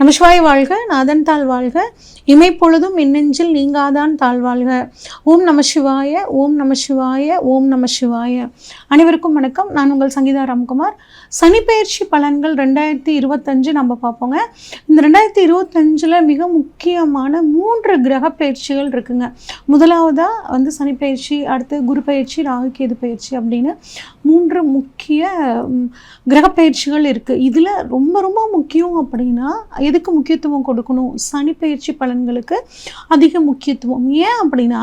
நமசிவாய வாழ்க, நாதன் தாழ் வாழ்க, இமைப்பொழுதும் மின்னெஞ்சில் நீங்காதான் தாழ்வாழ்க. ஓம் நம சிவாய, ஓம் நம சிவாய, ஓம் நம சிவாய. அனைவருக்கும் வணக்கம். நான் உங்கள் சங்கீதா ராம்குமார். சனிப்பெயர்ச்சி பலன்கள் 2025 நம்ம பார்ப்போங்க. இந்த 2025 மிக முக்கியமான 3 கிரக பயிற்சிகள் இருக்குங்க. முதலாவதாக சனிப்பெயர்ச்சி, அடுத்து குரு பயிற்சி, ராகு கேது பயிற்சி அப்படின்னு 3 முக்கிய கிரக பயிற்சிகள் இருக்குது. இதில் ரொம்ப ரொம்ப முக்கியம் அப்படின்னா எதுக்கு முக்கியத்துவம் கொடுக்கணும்? சனி பயிற்சி பலன்களுக்கு அதிக முக்கியத்துவம். ஏன் அப்படின்னா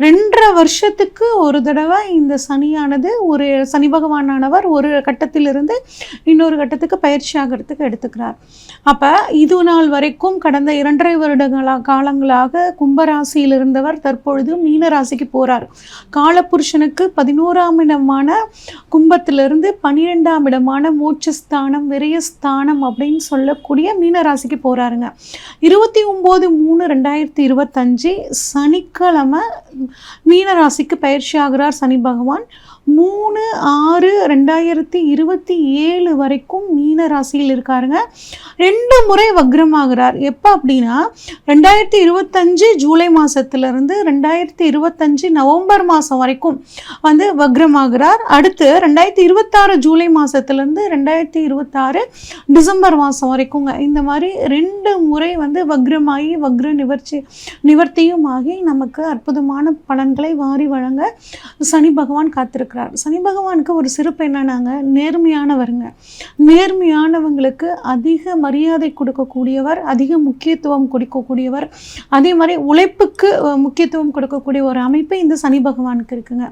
2.5 வருஷத்துக்கு ஒரு தடவை இந்த சனியானது ஒரு சனி பகவானானவர் ஒரு கட்டத்திலிருந்து இன்னொரு கட்டத்துக்கு பயிற்சி ஆகிறதுக்கு எடுத்துக்கிறார். அப்போ இது நாள் வரைக்கும் கடந்த 2.5 வருட காலங்களாக கும்பராசியில் இருந்தவர் தற்பொழுது மீன ராசிக்கு போகிறார். காலபுருஷனுக்கு 11ஆம் இடமான கும்பத்திலிருந்து 12ஆம் இடமான மோட்சஸ்தானம், விரயஸ்தானம் அப்படின்னு சொல்லக்கூடிய மீனராசிக்கு போகிறாருங்க. 29/3/2025 சனிக்கிழமை மீனராசிக்கு பயிற்சி ஆகிறார் சனி பகவான். 3/6/2027 வரைக்கும் மீன ராசியில் இருக்காருங்க. 2 முறை வக்ரமாகிறார். எப்போ அப்படின்னா 2025 ஜூலை மாதத்துலேருந்து 2025 நவம்பர் மாதம் வரைக்கும் வக்ரமாகிறார். அடுத்து 2026 ஜூலை மாதத்துலேருந்து 2026 டிசம்பர் மாதம் வரைக்குங்க. இந்த மாதிரி 2 முறை வக்ரமாகி வக்ர நிவர்த்தியும் ஆகி நமக்கு அற்புதமான பலன்களை வாரி வழங்க சனி பகவான் காத்திருக்கிறார். சனி பகவானுக்கு ஒரு சிறப்பு என்னன்னாங்க, நேர்மையானவருங்க. நேர்மையானவங்களுக்கு அதிக மரியாதை கொடுக்கக்கூடியவர், அதிக முக்கியத்துவம் கொடுக்கக்கூடியவர். அதே மாதிரி உழைப்புக்கு முக்கியத்துவம் கொடுக்கக்கூடிய ஒரு அமைப்பு இந்த சனி பகவானுக்கு இருக்குங்க.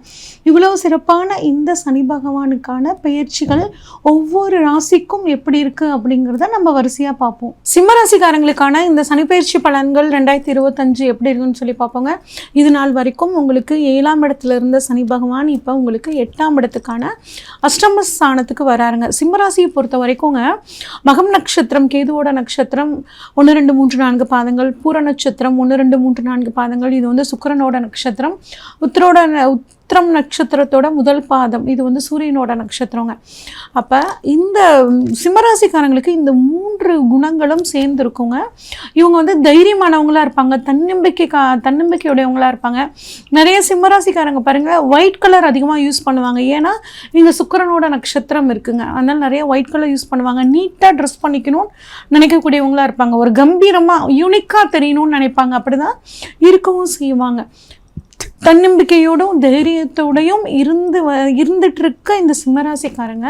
இவ்வளவு சிறப்பான இந்த சனி பகவானுக்கான பயிற்சிகள் ஒவ்வொரு ராசிக்கும் எப்படி இருக்கு அப்படிங்கிறத நம்ம வரிசையாக பார்ப்போம். சிம்ம ராசிக்காரங்களுக்கான இந்த சனி பயிற்சி பலன்கள் 2025 எப்படி இருக்குன்னு சொல்லி பார்ப்போங்க. இது நாள் வரைக்கும் உங்களுக்கு 7ஆம் இடத்துல இருந்த சனி பகவான் இப்போ உங்களுக்கு 8ஆம் இடத்துக்கான அஷ்டமஸ்தானத்துக்கு வராருங்க. சிம்மராசியை பொறுத்த வரைக்குங்க மகம் நட்சத்திரம், கேதுவோட நட்சத்திரம் 1 2 3 4 பாதங்கள், பூர நட்சத்திரம் 1 2 3 4 பாதங்கள், இது சுக்கிரனோட நட்சத்திரம், உத்திரம் நட்சத்திரத்தோட முதல் பாதம், இது சூரியனோட நட்சத்திரங்க. அப்போ இந்த சிம்மராசிக்காரங்களுக்கு இந்த 3 குணங்களும் சேர்ந்து இருக்குங்க. இவங்க தைரியமானவங்களாக இருப்பாங்க, தன்னம்பிக்கையுடையவங்களாக இருப்பாங்க. நிறைய சிம்மராசிக்காரங்க பாருங்கள் ஒயிட் கலர் அதிகமாக யூஸ் பண்ணுவாங்க. ஏன்னா இங்கே சுக்கிரனோட நட்சத்திரம் இருக்குங்க. அதனால் நிறைய ஒயிட் கலர் யூஸ் பண்ணுவாங்க. நீட்டாக ட்ரெஸ் பண்ணிக்கணும்னு நினைக்கக்கூடியவங்களாக இருப்பாங்க. ஒரு கம்பீரமாக யூனிக்காக தெரியணும்னு நினைப்பாங்க. அப்படி தான் இருக்கவும் செய்வாங்க. தன்னம்பிக்கையோடும் தைரியத்தோடையும் இருந்துட்டு இருக்க இந்த சிம்மராசிக்காரங்க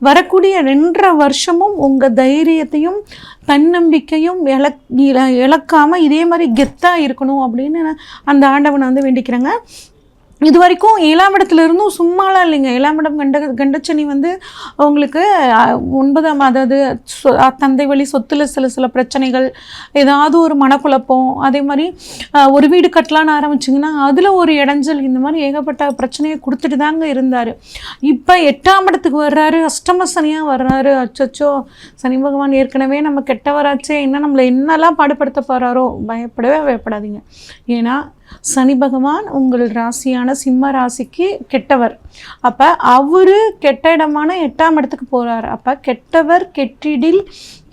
வரக்கூடிய 2.5 வருஷமும் உங்கள் தைரியத்தையும் தன்னம்பிக்கையும் இழக்காமல் இதே மாதிரி கெத்தாக இருக்கணும் அப்படின்னு அந்த ஆண்டவனை வேண்டிக்கிறேங்க. இது வரைக்கும் 7ஆம் இடத்துல இருந்தும் சும்மாலாம் இல்லைங்க. 7ஆம் இடம் கண்டச்சனி உங்களுக்கு 9ஆம், அதாவது தந்தை வழி சொத்துல சில பிரச்சனைகள், ஏதாவது ஒரு மனக்குழப்பம், அதே மாதிரி ஒரு வீடு கட்டலான்னு ஆரம்பிச்சிங்கன்னா அதில் ஒரு இடைஞ்சல், இந்த மாதிரி ஏகப்பட்ட பிரச்சனையை கொடுத்துட்டு தாங்க இருந்தார். இப்போ 8ஆம் இடத்துக்கு வர்றாரு, அஷ்டம சனியாக வர்றாரு. அச்சோ, சனி பகவான் ஏற்கனவே நம்ம கெட்டவராச்சே, இன்னும் நம்மளை என்னெல்லாம் பாடுபடுத்த போகிறாரோ, பயப்படாதீங்க. ஏன்னா சனி பகவான் உங்கள் ராசியான சிம்ம ராசிக்கு கெட்டவர். அப்போ அவரு கெட்ட இடமான 8ஆம் இடத்துக்கு போகிறார். அப்போ கெட்டவர்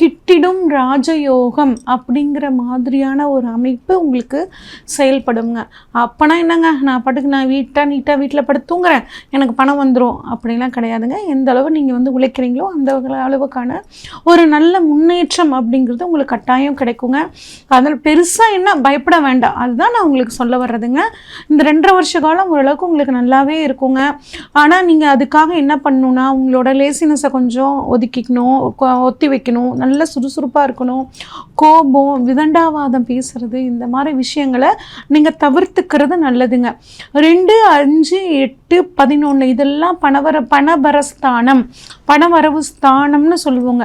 கிட்டிடும் ராஜயோகம் அப்படிங்கிற மாதிரியான ஒரு அமைப்பு உங்களுக்கு செயல்படுங்க. அப்போனா என்னங்க, நான் நீட்டாக வீட்டில் படுத்து தூங்குறேன், எனக்கு பணம் வந்துடும் அப்படின்லாம் கிடையாதுங்க. எந்த அளவு நீங்கள் உழைக்கிறீங்களோ அந்த அளவுக்கான ஒரு நல்ல முன்னேற்றம் அப்படிங்கிறது உங்களுக்கு கட்டாயம் கிடைக்குங்க. அதில் பெருசாக என்ன பயப்பட வேண்டாம், அதுதான் நான் உங்களுக்கு சொல்ல வர்றதுங்க. இந்த 2.5 வருஷ காலம் ஓரளவுக்கு உங்களுக்கு நல்லாவே இருக்குங்க. ஆனால் நீங்கள் அதுக்காக என்ன பண்ணணும்னா உங்களோட லேசினஸை கொஞ்சம் ஒத்தி வைக்கணும். நல்ல சுறுசுறுப்பாக இருக்கணும். கோபம், விதண்டாவாதம் பேசுறது, இந்த மாதிரி விஷயங்களை நீங்கள் தவிர்த்துக்கிறது நல்லதுங்க. 2 5 8 11 இதெல்லாம் பணவரவு ஸ்தானம்னு சொல்லுவோங்க.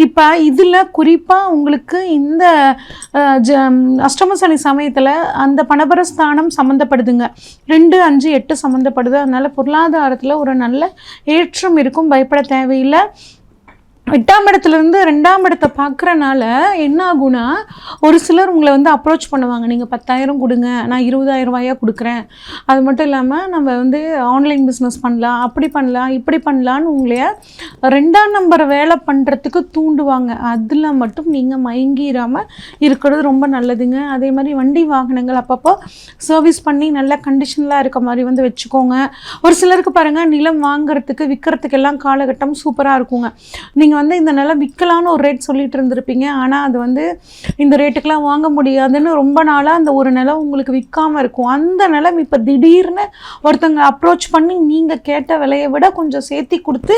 இப்போ இதில் குறிப்பாக உங்களுக்கு இந்த அஷ்டம சனி சமயத்தில் அந்த பணபரஸ்தானம் சம்மந்தப்படுதுங்க. 2 5 8 சம்மந்தப்படுது. அதனால் பொருளாதாரத்தில் ஒரு நல்ல ஏற்றம் இருக்கும், பயப்பட தேவையில்லை. 8ஆம் இடத்துலேருந்து 2ஆம் இடத்தை பார்க்குறனால என்ன ஆகுனா, ஒரு சிலர் உங்களை வந்து அப்ரோச் பண்ணுவாங்க. நீங்கள் 10,000 கொடுங்க, நான் 20,000 ரூபாயா கொடுக்குறேன். அது மட்டும் இல்லாமல் நம்ம வந்து ஆன்லைன் பிஸ்னஸ் பண்ணலாம், அப்படி பண்ணலாம், இப்படி பண்ணலான்னு உங்களைய 2ஆம் நம்பர் வேலை பண்ணுறதுக்கு தூண்டுவாங்க. அதில் மட்டும் நீங்கள் மயங்கிடாமல் இருக்கிறது ரொம்ப நல்லதுங்க. அதே மாதிரி வண்டி வாகனங்கள் அப்பப்போ சர்வீஸ் பண்ணி நல்ல கண்டிஷனலாக இருக்க மாதிரி வந்து வச்சுக்கோங்க. ஒரு சிலருக்கு பாருங்கள், நிலம் வாங்குறதுக்கு விற்கிறதுக்கு எல்லாம் காலகட்டம் சூப்பராக இருக்குங்க. நீங்கள் வந்து இந்த நிலம் விற்கலான்னு ஒரு ரேட் சொல்லிட்டு இருந்திருப்பீங்க. ஆனால் அது வந்து இந்த ரேட்டுக்கெலாம் வாங்க முடியாதுன்னு ரொம்ப நாளாக அந்த ஒரு நிலம் உங்களுக்கு விற்காமல் இருக்கும். அந்த நிலம் இப்போ திடீர்னு ஒருத்தங்க அப்ரோச் பண்ணி நீங்கள் கேட்ட விலையை விட கொஞ்சம் சேர்த்தி கொடுத்து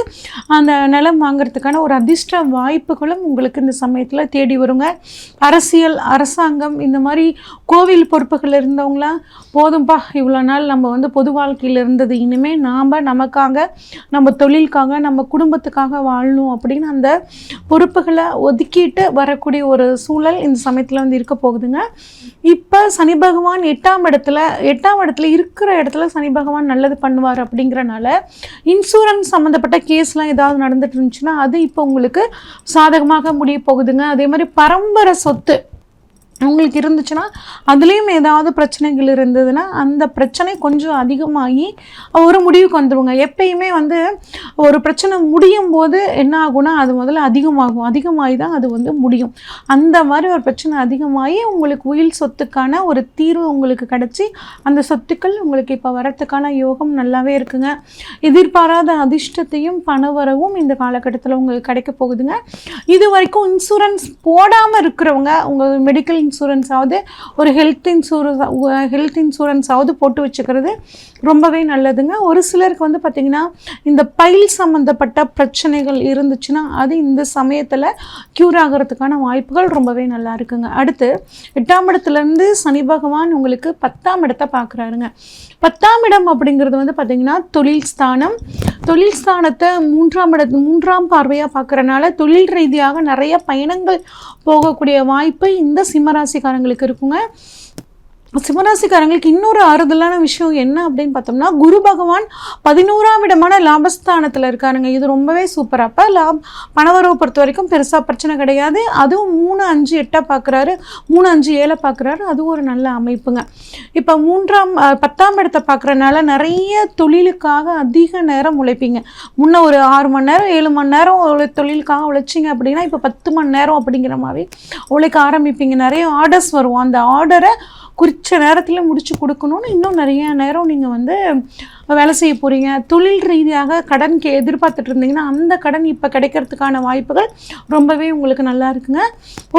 அந்த நிலம் வாங்கிறதுக்கான ஒரு அதிர்ஷ்ட வாய்ப்புகளும் உங்களுக்கு இந்த சமயத்தில் தேடி வருங்க. அரசியல், அரசாங்கம், இந்த மாதிரி கோவில் பொறுப்புகள் இருந்தவங்களாம் போதும்பா, இவ்வளோ நாள் நம்ம வந்து பொது வாழ்க்கையில் இருந்தது, இனிமேல் நாம் நமக்காக, நம்ம தொழிலுக்காக, நம்ம குடும்பத்துக்காக வாழணும் அப்படின்னு அந்த பொறுப்புகளை ஒதுக்கிட்டு வரக்கூடிய ஒரு சூழல் இந்த சமயத்தில் வந்து இருக்க போகுதுங்க. இப்போ சனி பகவான் 8ஆம் இடத்துல இருக்கிற இடத்துல சனி பகவான் நல்லது பண்ணுவார். அப்படிங்கிறனால இன்சூரன்ஸ் சம்மந்தப்பட்ட கேஸ்லாம் ஏதாவது நடந்துட்டு இருந்துச்சுன்னா அது இப்போ உங்களுக்கு சாதகமாக முடிய போகுதுங்க. அதே மாதிரி பரம்பரை சொத்து உங்களுக்கு இருந்துச்சுன்னா அதுலேயும் ஏதாவது பிரச்சனைகள் இருந்ததுன்னா அந்த பிரச்சனை கொஞ்சம் அதிகமாகி ஒரு முடிவுக்கு வந்துடுங்க. எப்பயுமே வந்து ஒரு பிரச்சனை முடியும் போது என்ன ஆகும்னா அது முதல்ல அதிகமாகி தான் அது வந்து முடியும். அந்த மாதிரி ஒரு பிரச்சனை அதிகமாகி உங்களுக்கு உயில் சொத்துக்கான ஒரு தீர்வு உங்களுக்கு கிடச்சி அந்த சொத்துக்கள் உங்களுக்கு இப்போ வரத்துக்கான யோகம் நல்லாவே இருக்குங்க. எதிர்பாராத அதிர்ஷ்டத்தையும் பணவரவும் இந்த காலகட்டத்தில் உங்களுக்கு கிடைக்க போகுதுங்க. இது வரைக்கும் இன்சூரன்ஸ் போடாமல் இருக்கிறவங்க உங்கள் மெடிக்கல் இன்சூரன்ஸாவது ஒரு ஹெல்த் இன்சூரன்ஸாவது போட்டு வச்சுக்கிறது ரொம்பவே நல்லதுங்க. ஒரு சிலருக்கு வந்து பார்த்திங்கன்னா இந்த பைல் சம்மந்தப்பட்ட பிரச்சனைகள் இருந்துச்சுன்னா அது இந்த சமயத்தில் க்யூர் ஆகிறதுக்கான வாய்ப்புகள் ரொம்பவே நல்லா இருக்குங்க. அடுத்து 8ஆம் இடத்துலேருந்து சனி பகவான் உங்களுக்கு 10ஆம் இடத்தை பார்க்குறாருங்க. 10ஆம் இடம் அப்படிங்கிறது வந்து பார்த்திங்கன்னா தொழில் ஸ்தானத்தை 3ஆம் பார்வையாக பார்க்குறனால தொழில் ரீதியாக நிறைய பயணங்கள் போகக்கூடிய வாய்ப்பு இந்த சிம்மராசிக்காரங்களுக்கு இருக்குங்க. சிம்மராசிக்காரங்களுக்கு இன்னொரு ஆறுதலான விஷயம் என்ன அப்படின்னு பார்த்தோம்னா, குரு பகவான் 11ஆம் இடமான லாபஸ்தானத்தில் இருக்காருங்க. இது ரொம்பவே சூப்பர். அப்போ பணவரவை பொறுத்த வரைக்கும் பெருசாக பிரச்சனை கிடையாது. அதுவும் 3, 5, 8 பார்க்குறாரு, 3, 5, 7 பார்க்குறாரு. அது ஒரு நல்ல அமைப்புங்க. இப்போ 10ஆம் இடத்தை பார்க்குறனால நிறைய தொழிலுக்காக அதிக நேரம் உழைப்பீங்க. முன்ன ஒரு 6 மணி நேரம் 7 மணி நேரம் தொழிலுக்காக உழைச்சிங்க அப்படின்னா இப்போ 10 மணி நேரம் அப்படிங்கிற மாதிரி உழைக்க ஆரம்பிப்பீங்க. நிறைய ஆர்டர்ஸ் வரும். அந்த ஆர்டரை குறித்த நேரத்தில் முடித்து கொடுக்கணும்னு இன்னும் நிறைய நேரம் நீங்கள் வந்து வேலை செய்ய போகிறீங்க. தொழில் ரீதியாக கடன் எதிர்பார்த்துட்டு இருந்தீங்கன்னா அந்த கடன் இப்போ கிடைக்கிறதுக்கான வாய்ப்புகள் ரொம்பவே உங்களுக்கு நல்லா இருக்குங்க.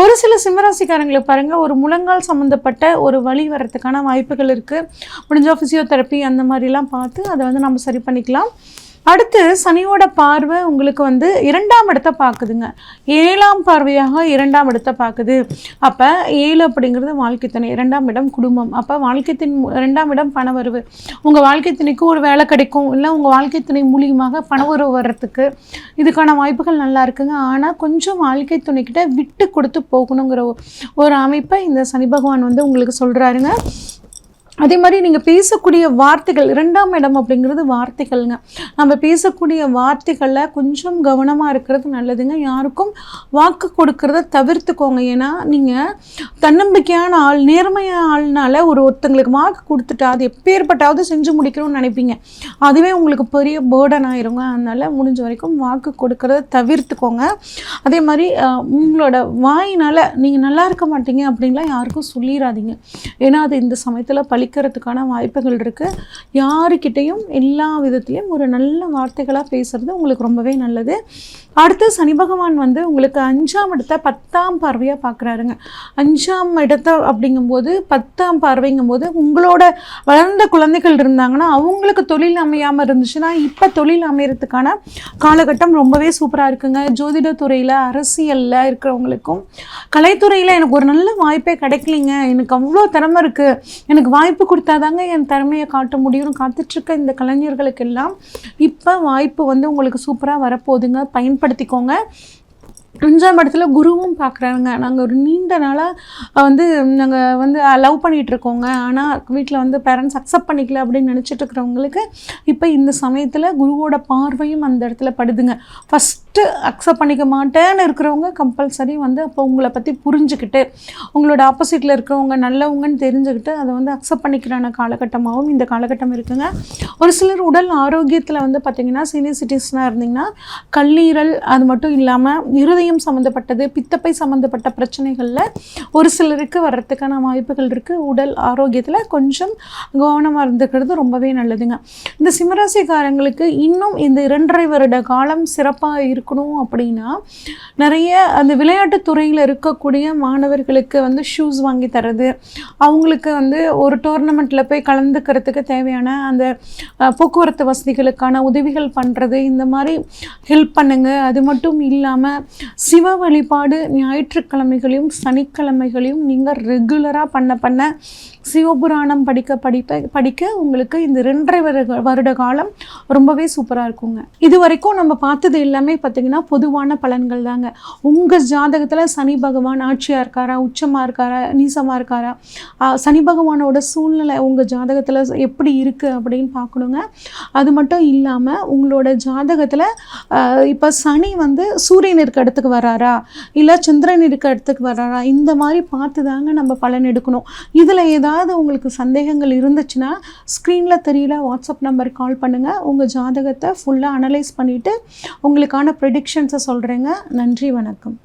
ஒரு சில சிம்மராசிக்காரங்களுக்கு பாருங்கள், ஒரு முழங்கால் சம்மந்தப்பட்ட ஒரு வலி வர்றதுக்கான வாய்ப்புகள் இருக்குது. முடிஞ்ச ஃபிசியோதெரப்பி அந்த மாதிரிலாம் பார்த்து அதை வந்து நம்ம சரி பண்ணிக்கலாம். அடுத்து சனியோட பார்வை உங்களுக்கு வந்து 2ஆம் இடத்தை பார்க்குதுங்க. 7ஆம் பார்வையாக 2ஆம் இடத்தை பார்க்குது. அப்போ 7 அப்படிங்கிறது வாழ்க்கை துணை, 2ஆம் இடம் குடும்பம். அப்போ 2ஆம் இடம் பணவரவு. உங்கள் வாழ்க்கை துணைக்கு ஒரு வேலை கிடைக்கும், இல்லை உங்கள் வாழ்க்கை துணை மூலியமாக பணவரவு வர்றதுக்கு இதுக்கான வாய்ப்புகள் நல்லா இருக்குங்க. ஆனால் கொஞ்சம் வாழ்க்கை துணைக்கிட்ட விட்டு கொடுத்து போகணுங்கிற ஒரு அமைப்பை இந்த சனி பகவான் வந்து உங்களுக்கு சொல்கிறாருங்க. அதே மாதிரி நீங்கள் பேசக்கூடிய வார்த்தைகள், 2ஆம் இடம் அப்படிங்கிறது வார்த்தைகள்ங்க. நம்ம பேசக்கூடிய வார்த்தைகளில் கொஞ்சம் கவனமாக இருக்கிறது நல்லதுங்க. யாருக்கும் வாக்கு கொடுக்கறத தவிர்த்துக்கோங்க. ஏன்னா நீங்கள் தன்னம்பிக்கையான ஆள், நேர்மையான ஆள்னால ஒருத்தங்களுக்கு வாக்கு கொடுத்துட்டா அது எப்பேற்பட்டாவது செஞ்சு முடிக்கணும்னு நினைப்பீங்க. அதுவே உங்களுக்கு பெரிய பேர்டன் ஆயிருங்க. அதனால் முடிஞ்ச வரைக்கும் வாக்கு கொடுக்கறத தவிர்த்துக்கோங்க. அதே மாதிரி உங்களோட வாயினால் நீங்கள் நல்லா இருக்க மாட்டீங்க அப்படின்லாம் யாருக்கும் சொல்லிடாதீங்க. ஏன்னா அது இந்த சமயத்தில் பழிக்கிறதுக்கான வாய்ப்புகள் இருக்குது. யாருக்கிட்டையும் எல்லா விதத்துலேயும் ஒரு நல்ல வார்த்தைகளாக பேசுகிறது உங்களுக்கு ரொம்பவே நல்லது. அடுத்து சனி பகவான் வந்து உங்களுக்கு 5ஆம் இடத்தை 10ஆம் பார்வையாக பார்க்குறாருங்க. 5ஆம் இடத்தை அப்படிங்கும்போது 10ஆம் பார்வைங்கும்போது உங்களோட வளர்ந்த குழந்தைகள் இருந்தாங்கன்னா அவங்களுக்கு தொழில் அமையாமல் இருந்துச்சுன்னா இப்போ தொழில் அமையறதுக்கான காலகட்டம் ரொம்பவே சூப்பராக இருக்குங்க. ஜோதிடத்துறையில், அரசியலில் இருக்கிறவங்களுக்கும், கலைத்துறையில் எனக்கு ஒரு நல்ல வாய்ப்பே கிடைக்கலிங்க, எனக்கு அவ்வளோ திறமை இருக்குது, எனக்கு வாய்ப்பு கொடுத்தாதாங்க என் திறமையை காட்ட முடியும்னு காத்துட்ருக்க இந்த கலைஞர்களுக்கெல்லாம் இப்போ வாய்ப்பு வந்து உங்களுக்கு சூப்பராக வரப்போகுதுங்க. பயன்படுத்திக்கோங்க. 5ஆம் இடத்துல குருவும் பார்க்குறாங்க. நாங்கள் ஒரு நீண்ட நாளாக வந்து நாங்கள் வந்து லவ் பண்ணிகிட்ருக்கோங்க, ஆனால் வீட்டில் வந்து பேரண்ட்ஸ் அக்செப்ட் பண்ணிக்கல அப்படின்னு நினச்சிட்டு இருக்கிறவங்களுக்கு இப்போ இந்த சமயத்தில் குருவோட பார்வையும் அந்த இடத்துல படுதுங்க. ஃபஸ்ட்டு அக்செப்ட் பண்ணிக்க மாட்டேன்னு இருக்கிறவங்க கம்பல்சரி வந்து அப்போ உங்களை பற்றி புரிஞ்சுக்கிட்டு உங்களோட ஆப்போசிட்டில் இருக்கிறவங்க நல்லவங்கன்னு தெரிஞ்சுக்கிட்டு அதை வந்து அக்செப்ட் பண்ணிக்கிறான காலகட்டமாகவும் இந்த காலகட்டம் இருக்குங்க. ஒரு சிலர் உடல் ஆரோக்கியத்தில் வந்து பார்த்திங்கன்னா சீனியர் சிட்டிசனாக இருந்திங்கன்னா கல்லீரல் அது மட்டும் இல்லாமல் இருதயம் சம்மந்தப்பட்டது, பித்தப்பை சம்மந்தப்பட்ட பிரச்சனைகளில் ஒரு சிலருக்கு வர்றதுக்கான வாய்ப்புகள் இருக்குது. உடல் ஆரோக்கியத்தில் கொஞ்சம் கவனமாக இருந்துக்கிறது ரொம்பவே நல்லதுங்க. இந்த சிம்மராசிக்காரங்களுக்கு இன்னும் இந்த 2.5 வருட காலம் சிறப்பாக இருக்கணும் அப்படின்னா நிறைய அந்த விளையாட்டுத் துறையில் இருக்கக்கூடிய மாணவர்களுக்கு வந்து ஷூஸ் வாங்கி தரது, அவங்களுக்கு வந்து ஒரு டோர்னமெண்ட்டில் போய் கலந்துக்கிறதுக்கு தேவையான அந்த போக்குவரத்து வசதிகளுக்கான உதவிகள் பண்ணுறது, இந்த மாதிரி ஹெல்ப் பண்ணுங்க. அது மட்டும் இல்லாமல் சிவ வழிபாடு ஞாயிற்றுக்கிழமைகளையும் சனிக்கிழமைகளையும் நீங்கள் ரெகுலராக பண்ண சிவபுராணம் படிக்க உங்களுக்கு இந்த 2.5 வருட காலம் ரொம்பவே சூப்பராக இருக்குங்க. இது வரைக்கும் நம்ம பார்த்தது எல்லாமே பார்த்திங்கன்னா பொதுவான பலன்கள் தாங்க. உங்கள் ஜாதகத்தில் சனி பகவான் ஆட்சியாக இருக்காரா, உச்சமாக இருக்காரா, நீசமாக இருக்காரா, சனி பகவானோட சூழ்நிலை உங்கள் ஜாதகத்தில் எப்படி இருக்குது அப்படின்னு பார்க்கணுங்க. அது மட்டும் இல்லாமல் உங்களோட ஜாதகத்தில் இப்போ சனி வந்து சூரியன் இருக்க இடத்துக்கு வராரா இல்லை சந்திரன் இருக்க இடத்துக்கு வராரா, இந்த மாதிரி பார்த்து தாங்க நம்ம பலன் எடுக்கணும். இதில் ஏதாவது உங்களுக்கு சந்தேகங்கள் இருந்துச்சுன்னா ஸ்க்ரீனில் தெரியல வாட்ஸ்அப் நம்பருக்கு கால் பண்ணுங்கள். உங்கள் ஜாதகத்தை ஃபுல்லாக அனலைஸ் பண்ணிவிட்டு உங்களுக்கான ப்ரெடிக்ஷன்ஸை சொல்கிறேங்க. நன்றி, வணக்கம்.